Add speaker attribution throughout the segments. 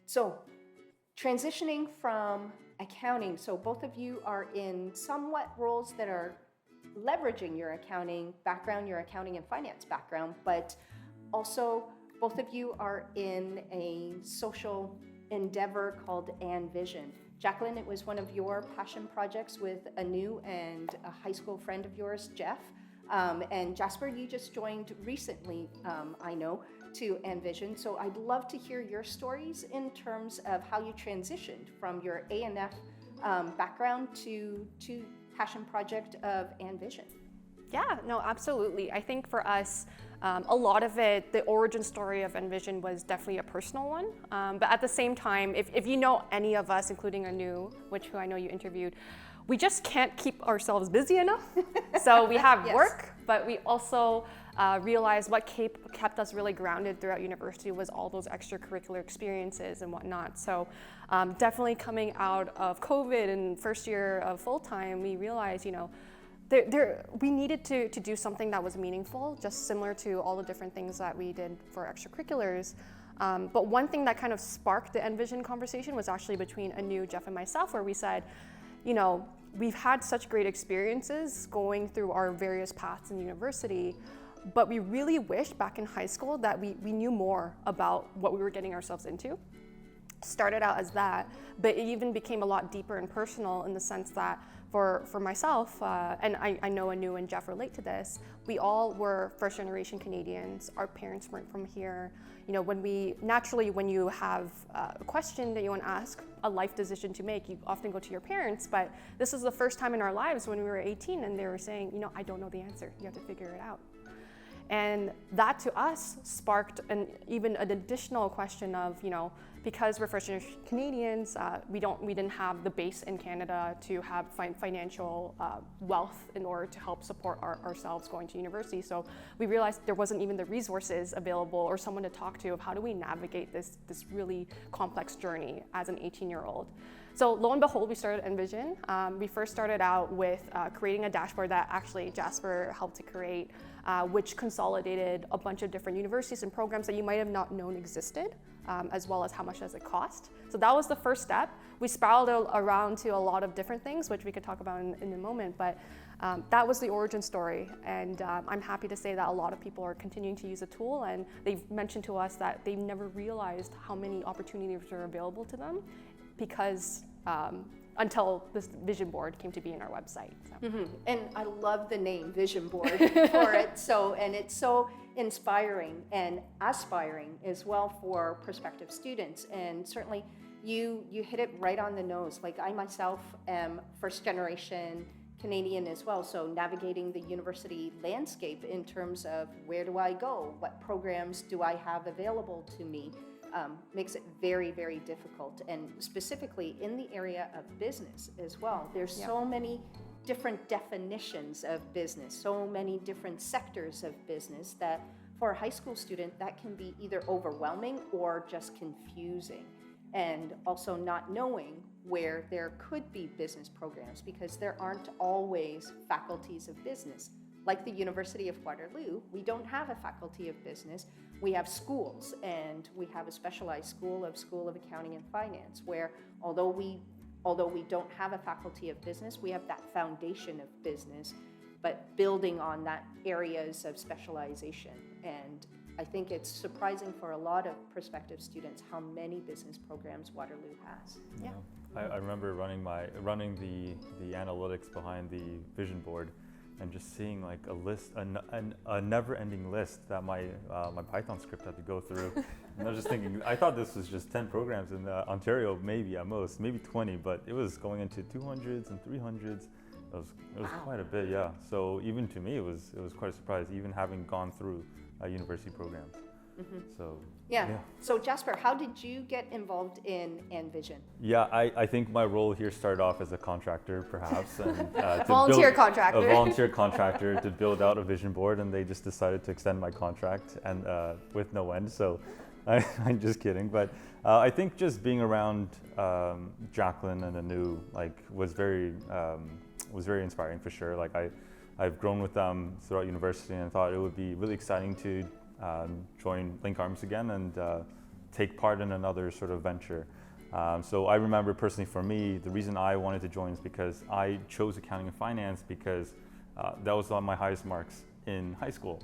Speaker 1: So transitioning from accounting, so both of you are in somewhat roles that are leveraging your accounting background, your accounting and finance background, but also both of you are in a social endeavor called Vision. Jacqueline, it was one of your passion projects with a new and a high school friend of yours, Jeff. And Jasper, you just joined recently, I know, to Vision. So I'd love to hear your stories in terms of how you transitioned from your A&F background to passion project of Vision.
Speaker 2: Yeah, no, absolutely. I think for us, a lot of it, the origin story of Vision was definitely a personal one. But at the same time, if you know any of us, including Anu, who I know you interviewed, we just can't keep ourselves busy enough. So we have
Speaker 1: Yes.
Speaker 2: work, but we also realized what kept us really grounded throughout university was all those extracurricular experiences and whatnot. So definitely coming out of COVID and first year of full-time, we realized, we needed to do something that was meaningful, just similar to all the different things that we did for extracurriculars. But one thing that kind of sparked the Vision conversation was actually between Anu, Jeff, and myself, where we said, we've had such great experiences going through our various paths in university, but we really wished back in high school that we knew more about what we were getting ourselves into. Started out as that, but it even became a lot deeper and personal in the sense that for myself, and I know Anu and Jeff relate to this, we all were first generation Canadians. Our parents weren't from here. When you have a question that you want to ask, a life decision to make, you often go to your parents, but this is the first time in our lives when we were 18 and they were saying, I don't know the answer, you have to figure it out. And that to us sparked even an additional question of, because we're first generation Canadians, we didn't have the base in Canada to have financial wealth in order to help support ourselves going to university. So we realized there wasn't even the resources available or someone to talk to of how do we navigate this really complex journey as an 18-year-old. So lo and behold, we started Vision. We first started out with creating a dashboard that actually Jasper helped to create, which consolidated a bunch of different universities and programs that you might have not known existed, as well as how much does it cost. So that was the first step. We spiraled around to a lot of different things, which we could talk about in a moment, but that was the origin story. And I'm happy to say that a lot of people are continuing to use the tool, and they've mentioned to us that they've never realized how many opportunities are available to them because until this vision board came to be in our website. So.
Speaker 1: Mm-hmm. And I love the name Vision Board for it. And it's so inspiring and aspiring as well for prospective students. And certainly you hit it right on the nose. Like I myself am first generation Canadian as well. So navigating the university landscape in terms of where do I go? What programs do I have available to me? Makes it very, very difficult, and specifically in the area of business as well. There's so many different definitions of business, so many different sectors of business that for a high school student that can be either overwhelming or just confusing, and also not knowing where there could be business programs because there aren't always faculties of business. Like the University of Waterloo, we don't have a faculty of business. We have schools, and we have a specialized School of Accounting and Finance, where although we don't have a faculty of business, we have that foundation of business, but building on that areas of specialization. And I think it's surprising for a lot of prospective students how many business programs Waterloo has.
Speaker 3: Yeah. I remember running the analytics behind the vision board, and just seeing like a list, a never-ending list that my Python script had to go through. And I was just thinking, I thought this was just 10 programs in Ontario, maybe at most, maybe 20, but it was going into 200s and 300s. It was
Speaker 1: Wow.
Speaker 3: quite a bit, yeah. So even to me, it was quite a surprise, even having gone through university programs.
Speaker 1: Mm-hmm.
Speaker 3: So
Speaker 1: Yeah. So Jasper, how did you get involved in Vision?
Speaker 3: Yeah, I think my role here started off as a contractor, perhaps, and
Speaker 2: A volunteer
Speaker 3: contractor to build out a vision board, and they just decided to extend my contract and with no end. So I'm just kidding, but I think just being around Jacqueline and Anu was very inspiring for sure. Like I've grown with them throughout university, and I thought it would be really exciting to join Link Arms again and take part in another sort of venture. So I remember personally for me, the reason I wanted to join is because I chose accounting and finance because that was on my highest marks in high school.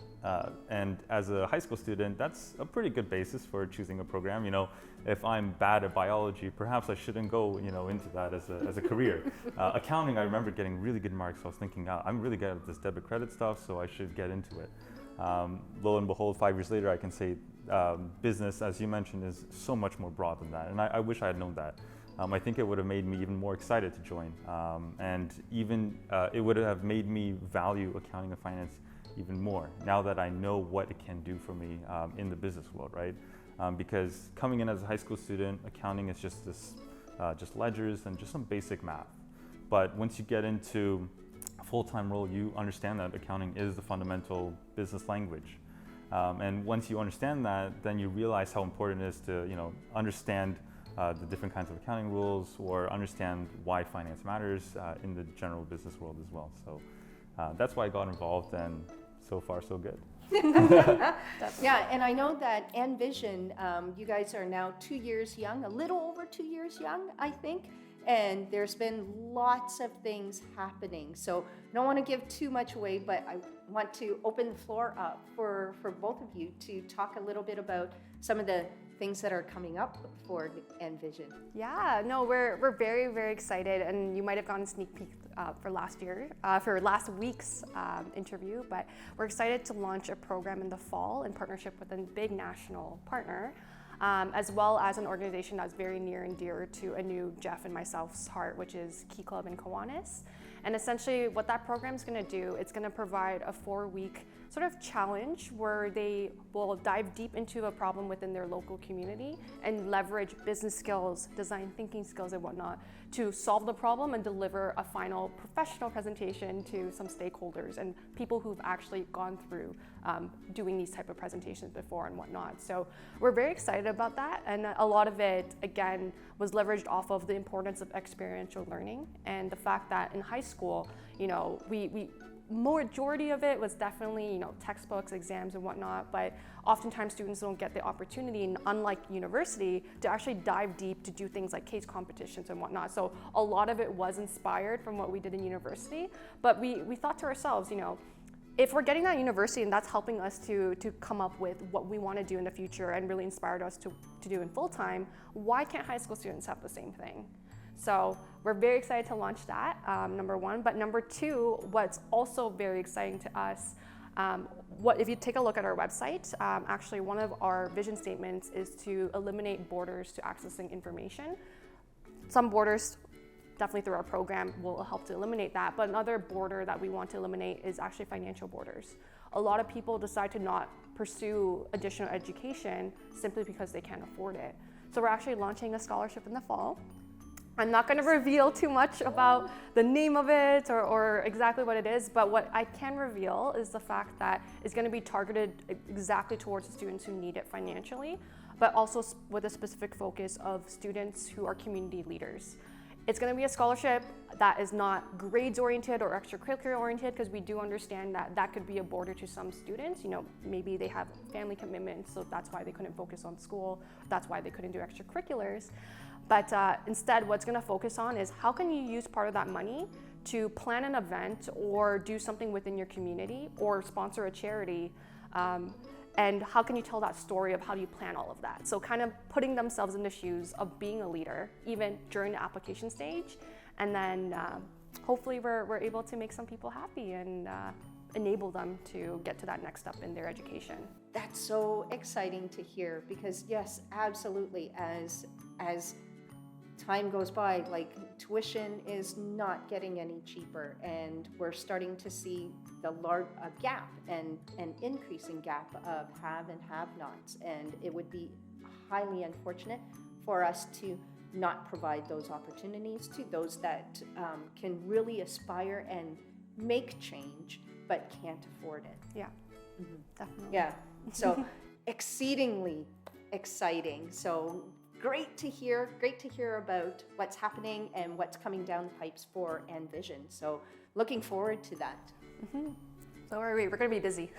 Speaker 3: And as a high school student, that's a pretty good basis for choosing a program. You know, if I'm bad at biology, perhaps I shouldn't go, you know, into that as a career. Accounting, I remember getting really good marks. So I was thinking, I'm really good at this debit credit stuff, so I should get into it. Lo and behold, 5 years later, I can say business, as you mentioned, is so much more broad than that. And I wish I had known that. I think it would have made me even more excited to join. And even it would have made me value accounting and finance even more now that I know what it can do for me in the business world, right? Because coming in as a high school student, accounting is just just ledgers and just some basic math. But once you get into a full-time role, you understand that accounting is the fundamental business language. And once you understand that, then you realize how important it is to, you know, understand the different kinds of accounting rules or understand why finance matters in the general business world as well. So that's why I got involved, and so far so good.
Speaker 1: Yeah, and I know that Vision, you guys are now 2 years young, a little over 2 years young, I think. And there's been lots of things happening. So I don't want to give too much away, but I want to open the floor up for both of you to talk a little bit about some of the things that are coming up for Vision.
Speaker 2: Yeah, no, we're very, very excited, and you might have gotten a sneak peek for last week's interview, but we're excited to launch a program in the fall in partnership with a big national partner, as well as an organization that's very near and dear to a new Jeff and myself's heart, which is Key Club in Kiwanis. And essentially what that program is going to do, it's going to provide a 4-week sort of challenge where they will dive deep into a problem within their local community and leverage business skills, design thinking skills and whatnot to solve the problem and deliver a final professional presentation to some stakeholders and people who've actually gone through doing these type of presentations before and whatnot. So we're very excited about that, and a lot of it, again, was leveraged off of the importance of experiential learning and the fact that in high school, you know, we majority of it was definitely, you know, textbooks, exams and whatnot, but oftentimes students don't get the opportunity, unlike university, to actually dive deep to do things like case competitions and whatnot. So a lot of it was inspired from what we did in university, but we thought to ourselves, you know, if we're getting that at university and that's helping us to come up with what we want to do in the future and really inspired us to do in full time, why can't high school students have the same thing? So we're very excited to launch that, number one. But number two, what's also very exciting to us, if you take a look at our website, actually one of our vision statements is to eliminate borders to accessing information. Some borders, definitely through our program, will help to eliminate that. But another border that we want to eliminate is actually financial borders. A lot of people decide to not pursue additional education simply because they can't afford it. So we're actually launching a scholarship in the fall. I'm not going to reveal too much about the name of it or exactly what it is, but what I can reveal is the fact that it's going to be targeted exactly towards the students who need it financially, but also with a specific focus of students who are community leaders. It's going to be a scholarship that is not grades oriented or extracurricular oriented, because we do understand that that could be a border to some students. You know, maybe they have family commitments, so that's why they couldn't focus on school. That's why they couldn't do extracurriculars. But instead, what's going to focus on is how can you use part of that money to plan an event or do something within your community or sponsor a charity, and how can you tell that story of how do you plan all of that? So kind of putting themselves in the shoes of being a leader, even during the application stage, and then hopefully we're able to make some people happy and enable them to get to that next step in their education.
Speaker 1: That's so exciting to hear, because yes, absolutely, as time goes by, like, tuition is not getting any cheaper, and we're starting to see a gap and an increasing gap of have and have-nots, and it would be highly unfortunate for us to not provide those opportunities to those that can really aspire and make change but can't afford it.
Speaker 2: Yeah, definitely.
Speaker 1: Yeah, so exceedingly exciting. So great to hear about what's happening and what's coming down the pipes for Vision. So looking forward to that.
Speaker 2: So are we. We're going to be busy.